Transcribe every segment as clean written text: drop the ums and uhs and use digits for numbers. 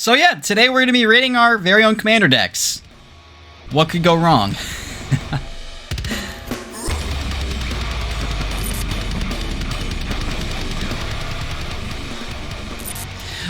So yeah, today we're going to be rating our very own commander decks. What could go wrong?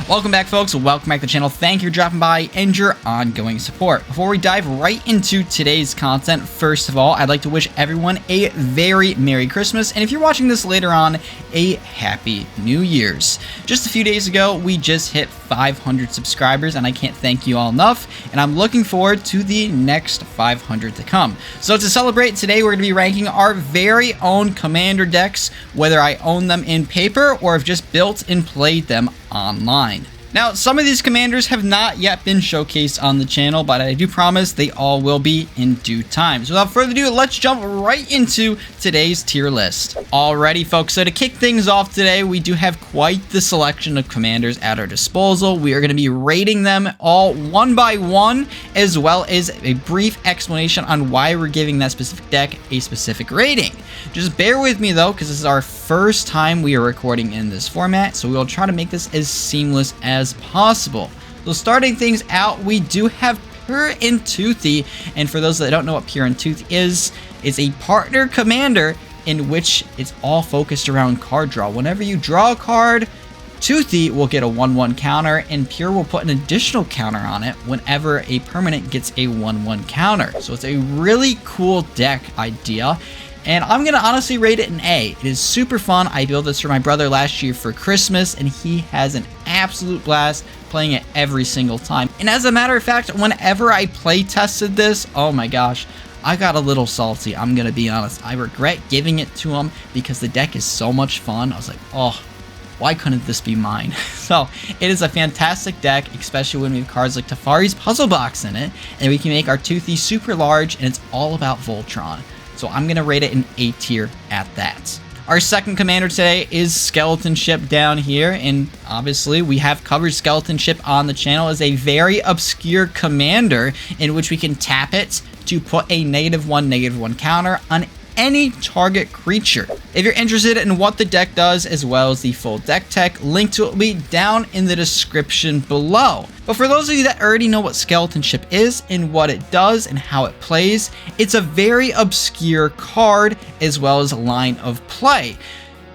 Welcome back, folks. Welcome back to the channel. Thank you for dropping by and your ongoing support. Before we dive right into today's content, first of all, I'd like to wish everyone a very Merry Christmas, and if you're watching this later on, a Happy New Year's. Just a few days ago, we just hit 500 subscribers, and I can't thank you all enough, and I'm looking forward to the next 500 to come. So to celebrate, today we're going to be ranking our very own commander decks, whether I own them in paper or have just built and played them online. Now, some of these commanders have not yet been showcased on the channel, but I do promise they all will be in due time. So without further ado, let's jump right into today's tier list. Alrighty, folks, so to kick things off today, we do have quite the selection of commanders at our disposal. We are going to be rating them all one by one, as well as a brief explanation on why we're giving that specific deck a specific rating. Just bear with me though, because this is our first time we are recording in this format, so we will try to make this as seamless as possible. So starting things out, we do have Pir and Toothy, and for those that don't know what Pir and Toothy is, it's a partner commander in which it's all focused around card draw. Whenever you draw a card, Toothy will get a 1/1 counter, and Pir will put an additional counter on it whenever a permanent gets a 1/1 counter. So it's a really cool deck idea, and I'm going to honestly rate it an A. It is super fun. I built this for my brother last year for Christmas, and he has an absolute blast playing it every single time. And as a matter of fact, whenever I play tested this, oh my gosh, I got a little salty. I'm going to be honest. I regret giving it to him because the deck is so much fun. I was like, oh, why couldn't this be mine? So it is a fantastic deck, especially when we have cards like Teferi's Puzzle Box in it, and we can make our Toothy super large, and it's all about Voltron. So I'm going to rate it an A tier at that. Our second commander today is Skeleton Ship down here, and obviously we have covered Skeleton Ship on the channel as a very obscure commander in which we can tap it to put a -1/-1 counter on any target creature. If you're interested in what the deck does, as well as the full deck tech, link to it will be down in the description below. But for those of you that already know what Skeleton Ship is and what it does and how it plays, it's a very obscure card as well as a line of play.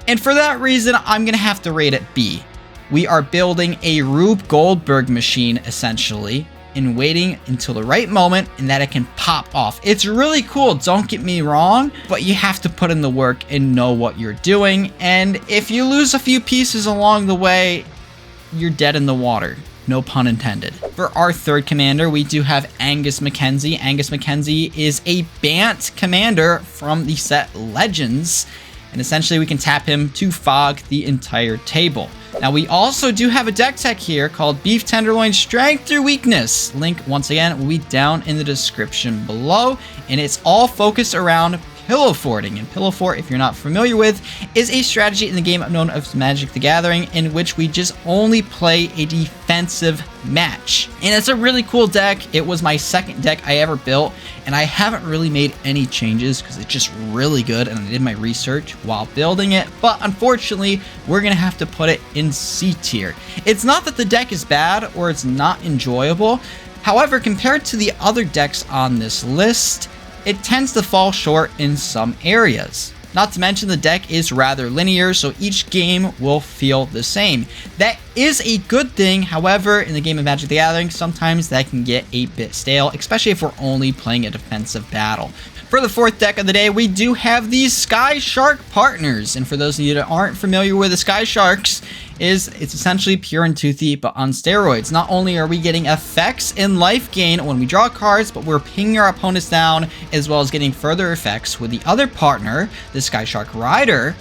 And for that reason, I'm gonna have to rate it B. We are building a Rube Goldberg machine, essentially, and waiting until the right moment and that it can pop off. It's really cool, don't get me wrong, but you have to put in the work and know what you're doing, and if you lose a few pieces along the way, you're dead in the water. No pun intended. For our third commander, we do have Angus Mackenzie. Angus Mackenzie is a Bant commander from the set Legends, and essentially we can tap him to fog the entire table. Now we also do have a deck tech here called Beef Tenderloin Strength Through Weakness. Link, once again, will be down in the description below, and it's all focused around pillow forting. And pillow fort, if you're not familiar with, is a strategy in the game known as Magic the Gathering, in which we just only play a defensive match. And it's a really cool deck. It was my second deck I ever built, and I haven't really made any changes because it's just really good, and I did my research while building it, but unfortunately we're gonna have to put it in C tier. It's not that the deck is bad or it's not enjoyable. However, compared to the other decks on this list, it tends to fall short in some areas. Not to mention the deck is rather linear, so each game will feel the same. That is a good thing. However, in the game of Magic the Gathering, sometimes that can get a bit stale, especially if we're only playing a defensive battle. For the fourth deck of the day, we do have these Skyshark partners. And for those of you that aren't familiar with the Skysharks, it's essentially Pir and Toothy, but on steroids. Not only are we getting effects and life gain when we draw cards, but we're pinging our opponents down, as well as getting further effects with the other partner, the Skyshark Rider,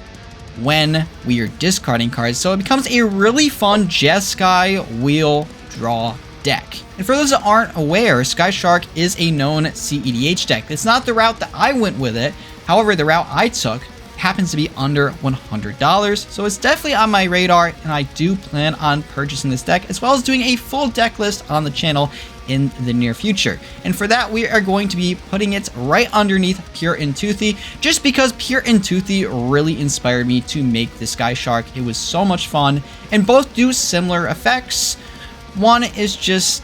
when we are discarding cards. So it becomes a really fun Jeskai wheel draw deck. And for those that aren't aware, Skyshark is a known EDH deck. It's not the route that I went with it. However, the route I took happens to be under $100, so it's definitely on my radar, and I do plan on purchasing this deck, as well as doing a full deck list on the channel in the near future. And for that, we are going to be putting it right underneath Pir and Toothy, just because Pir and Toothy really inspired me to make the Skyshark. It was so much fun, and both do similar effects, one is just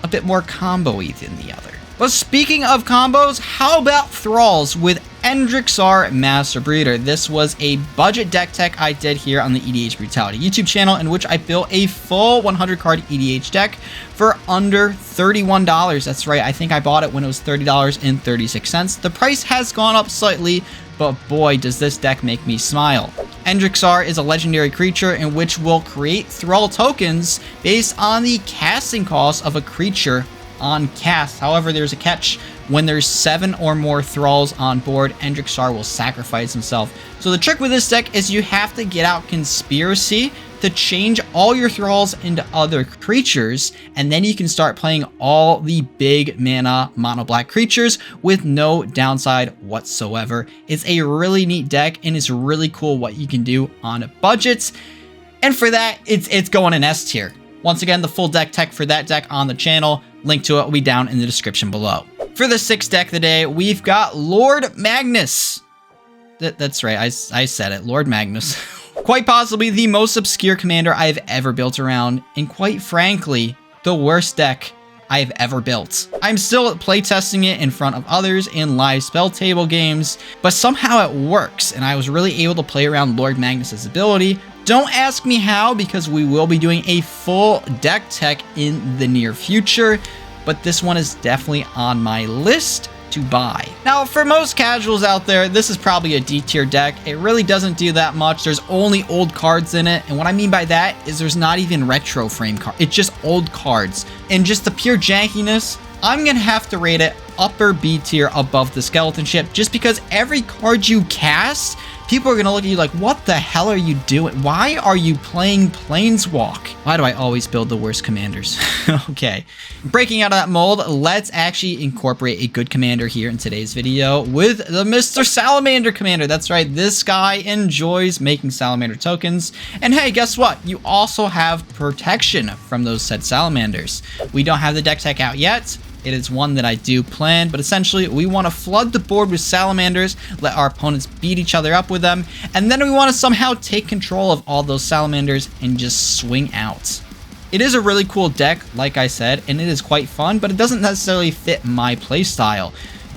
a bit more combo-y than the other. But speaking of combos, how about Thralls with Endrixar Master Breeder? This was a budget deck tech I did here on the EDH Brutality YouTube channel, in which I built a full 100 card EDH deck for under $31. That's right, I think I bought it when it was $30.36. The price has gone up slightly, but boy, does this deck make me smile. Endrixar is a legendary creature in which will create Thrall tokens based on the casting cost of a creature on cast. However, there's a catch. When there's 7 or more Thralls on board, Endrixar will sacrifice himself. So the trick with this deck is you have to get out Conspiracy to change all your Thralls into other creatures, and then you can start playing all the big mana mono black creatures with no downside whatsoever. It's a really neat deck, and it's really cool what you can do on budgets. And for that, it's going in S tier. Once again, the full deck tech for that deck on the channel. Link to it will be down in the description below. For the 6th deck of the day, we've got Lord Magnus. That's right, I said it, Lord Magnus. Quite possibly the most obscure commander I've ever built around, and quite frankly, the worst deck I've ever built. I'm still playtesting it in front of others in live spell table games, but somehow it works, and I was really able to play around Lord Magnus's ability. Don't ask me how, because we will be doing a full deck tech in the near future, but this one is definitely on my list to buy. Now, for most casuals out there, this is probably a D tier deck. It really doesn't do that much. There's only old cards in it, and what I mean by that is there's not even retro frame cards. It's just old cards. And just the pure jankiness, I'm gonna have to rate it upper B tier above the skeleton ship, just because every card you cast, people are gonna look at you like, what the hell are you doing? Why are you playing Planeswalk? Why do I always build the worst commanders? Okay, breaking out of that mold, let's actually incorporate a good commander here in today's video with the Mr. Salamander commander. That's right, this guy enjoys making salamander tokens. And hey, guess what? You also have protection from those said salamanders. We don't have the deck tech out yet. It is one that I do plan, but essentially we want to flood the board with salamanders, let our opponents beat each other up with them, and then we want to somehow take control of all those salamanders and just swing out. It is a really cool deck, like I said, and it is quite fun, but it doesn't necessarily fit my playstyle.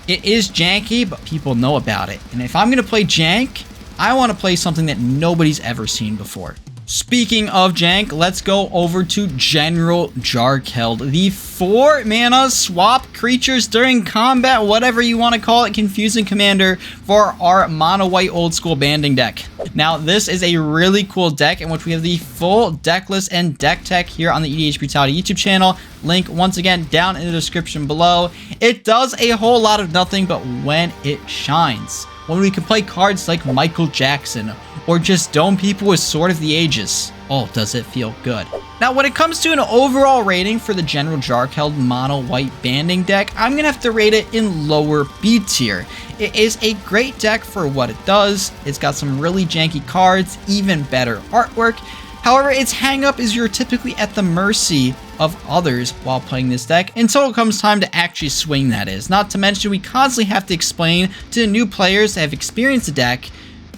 It is janky, but people know about it, and if I'm going to play jank, I want to play something that nobody's ever seen before. Speaking of jank, let's go over to General Jarkeld, the 4 mana swap creatures during combat, whatever you want to call it, confusing commander for our mono white old school banding deck. Now, this is a really cool deck in which we have the full deck list and deck tech here on the EDH Brutality YouTube channel. Link once again down in the description below. It does a whole lot of nothing, but when it shines, when we can play cards like Michael Jackson, or just dome people with Sword of the Ages. Oh, does it feel good. Now, when it comes to an overall rating for the General Jarkeld mono white banding deck, I'm gonna have to rate it in lower B tier. It is a great deck for what it does. It's got some really janky cards, even better artwork. However, its hang up is you're typically at the mercy of others while playing this deck until it comes time to actually swing, that is. Not to mention, we constantly have to explain to new players that have experienced the deck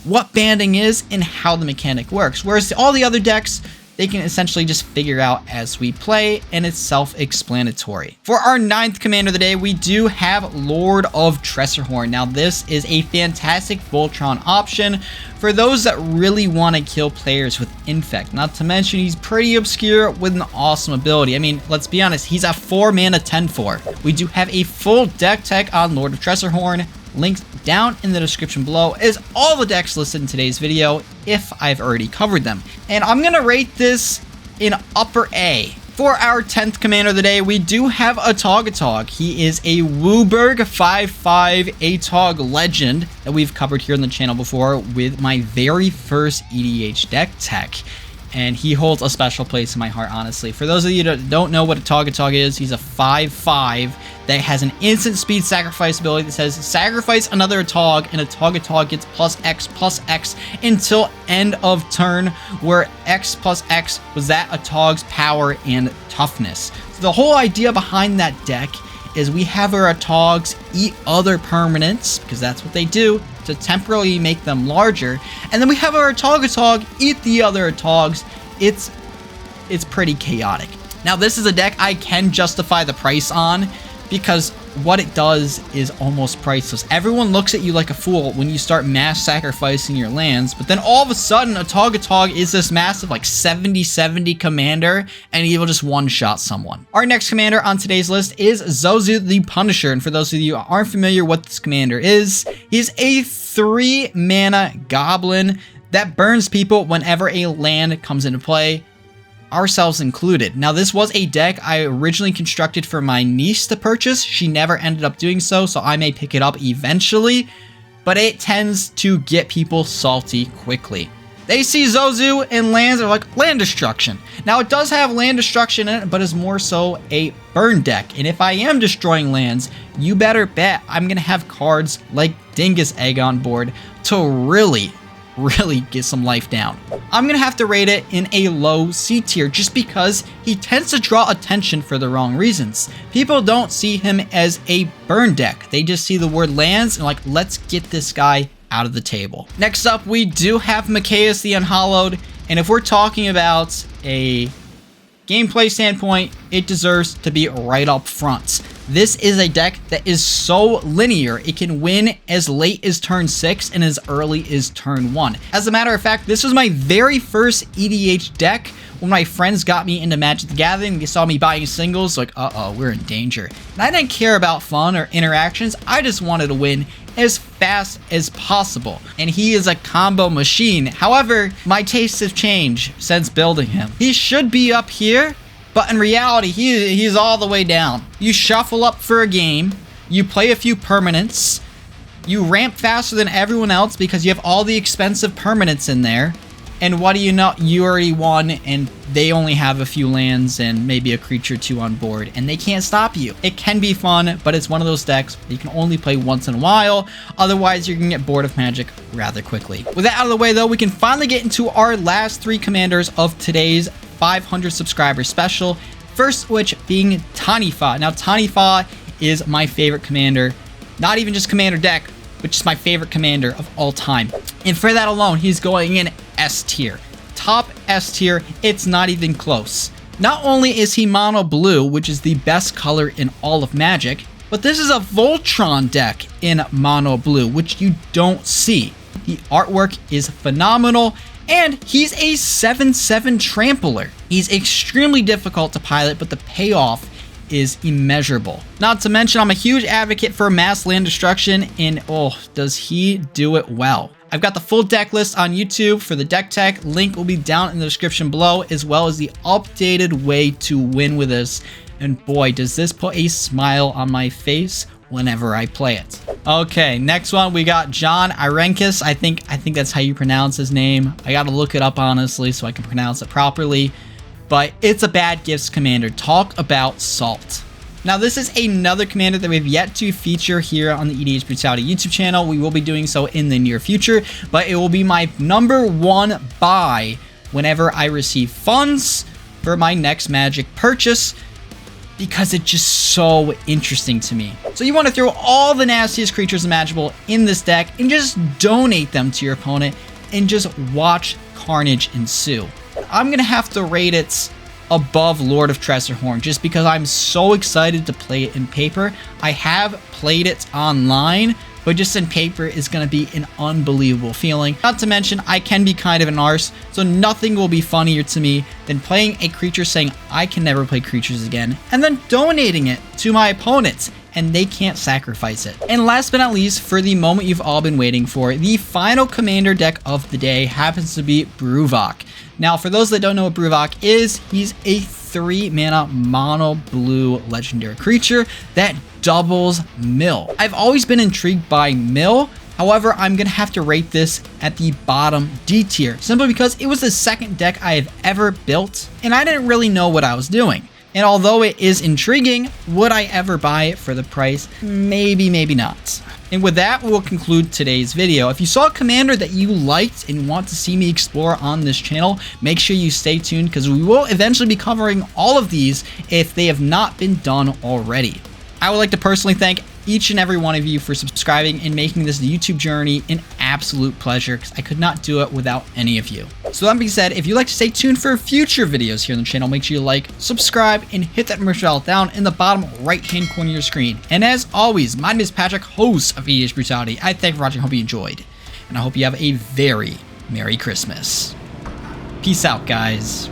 what banding is and how the mechanic works. Whereas all the other decks, they can essentially just figure out as we play, and it's self-explanatory. For our 9th commander of the day, we do have Lord of Tressorhorn. Now, this is a fantastic Voltron option for those that really want to kill players with Infect. Not to mention, he's pretty obscure with an awesome ability. I mean, let's be honest, he's a 4 mana 10-4. We do have a full deck tech on Lord of Tressorhorn. Links down in the description below is all the decks listed in today's video if I've already covered them. And I'm gonna rate this in upper A. For our 10th commander of the day, we do have a Togatog. He is a Wooburg 5/5 Atog legend that we've covered here on the channel before with my very first EDH deck tech. And he holds a special place in my heart, honestly. For those of you that don't know what a Togatog is, he's a 5/5 that has an instant speed sacrifice ability that says sacrifice another Tog, and a Togatog gets +X until end of turn, where X+X was that a Tog's power and toughness. So the whole idea behind that deck is we have our Togs eat other permanents, because that's what they do, to temporarily make them larger, and then we have our Togatog eat the other Togs. It's pretty chaotic. Now, this is a deck I can justify the price on because what it does is almost priceless. Everyone looks at you like a fool when you start mass sacrificing your lands, but then all of a sudden, a Tog is this massive like 70/70 commander, and he will just one-shot someone. Our next commander on today's list is Zozu the Punisher, and for those of you who aren't familiar what this commander is, he's a 3-mana goblin that burns people whenever a land comes into play, ourselves included. Now, this was a deck I originally constructed for my niece to purchase. She never ended up doing so, so I may pick it up eventually, but it tends to get people salty quickly. They see Zozu and lands are like land destruction. Now, it does have land destruction in it, but it's more so a burn deck. And if I am destroying lands, you better bet I'm going to have cards like Dingus Egg on board to really get some life down. I'm gonna have to rate it in a low C tier just because he tends to draw attention for the wrong reasons. People don't see him as a burn deck. They just see the word lands and like, let's get this guy out of the table. Next up, we do have Mikaeus the Unhallowed, and if we're talking about a gameplay standpoint, it deserves to be right up front. This is a deck that is so linear, it can win as late as turn 6 and as early as turn 1. As a matter of fact, this was my very first EDH deck when my friends got me into Magic the Gathering. They saw me buying singles, like, uh-oh, we're in danger. And I didn't care about fun or interactions, I just wanted to win as fast as possible. And he is a combo machine. However, my tastes have changed since building him. He should be up here, but in reality, he's all the way down. You shuffle up for a game, you play a few permanents, you ramp faster than everyone else because you have all the expensive permanents in there, and what do you know? You already won, and they only have a few lands and maybe a creature or two on board, and they can't stop you. It can be fun, but it's one of those decks you can only play once in a while. Otherwise, you're gonna get bored of Magic rather quickly. With that out of the way, though, we can finally get into our last 3 commanders of today's 500 subscriber special. First, which being Tanifa. Now, Tanifa is my favorite commander, not even just commander deck, but just my favorite commander of all time. And for that alone, he's going in S tier. Top S tier, it's not even close. Not only is he mono blue, which is the best color in all of Magic, but this is a Voltron deck in mono blue, which you don't see. The artwork is phenomenal, and he's a 7/7 trampler. He's extremely difficult to pilot, but the payoff is immeasurable. Not to mention, I'm a huge advocate for mass land destruction, and oh, does he do it well. I've got the full deck list on YouTube for the deck tech. Link will be down in the description below, as well as the updated way to win with this. And boy, does this put a smile on my face whenever I play it. Okay, next one, we got Jon Irenicus. I think that's how you pronounce his name. I gotta look it up, honestly, so I can pronounce it properly. But it's a bad gifts commander. Talk about salt. Now, this is another commander that we've yet to feature here on the EDH Brutality YouTube channel. We will be doing so in the near future, but it will be my #1 buy whenever I receive funds for my next Magic purchase, because it's just so interesting to me. So you want to throw all the nastiest creatures imaginable in this deck and just donate them to your opponent and just watch carnage ensue. I'm going to have to rate it above Lord of Tressorhorn just because I'm so excited to play it in paper. I have played it online, but just in paper is going to be an unbelievable feeling. Not to mention, I can be kind of an arse, so nothing will be funnier to me than playing a creature saying I can never play creatures again, and then donating it to my opponents, and they can't sacrifice it. And last but not least, for the moment you've all been waiting for, the final commander deck of the day happens to be Bruvac. Now, for those that don't know what Bruvac is, he's a 3-mana mono blue legendary creature that doubles mill. I've always been intrigued by mill. However, I'm going to have to rate this at the bottom D tier, simply because it was the second deck I have ever built, and I didn't really know what I was doing. And although it is intriguing, would I ever buy it for the price? Maybe, maybe not. And with that, we'll conclude today's video. If you saw a commander that you liked and want to see me explore on this channel, make sure you stay tuned, because we will eventually be covering all of these if they have not been done already. I would like to personally thank each and every one of you for subscribing and making this YouTube journey an absolute pleasure because I could not do it without any of you. So that being said, if you'd like to stay tuned for future videos here on the channel, make sure you like, subscribe, and hit that notification bell down in the bottom right-hand corner of your screen. And as always, my name is Patrick, host of EDH Brutality. I thank you for watching, hope you enjoyed, and I hope you have a very Merry Christmas. Peace out, guys.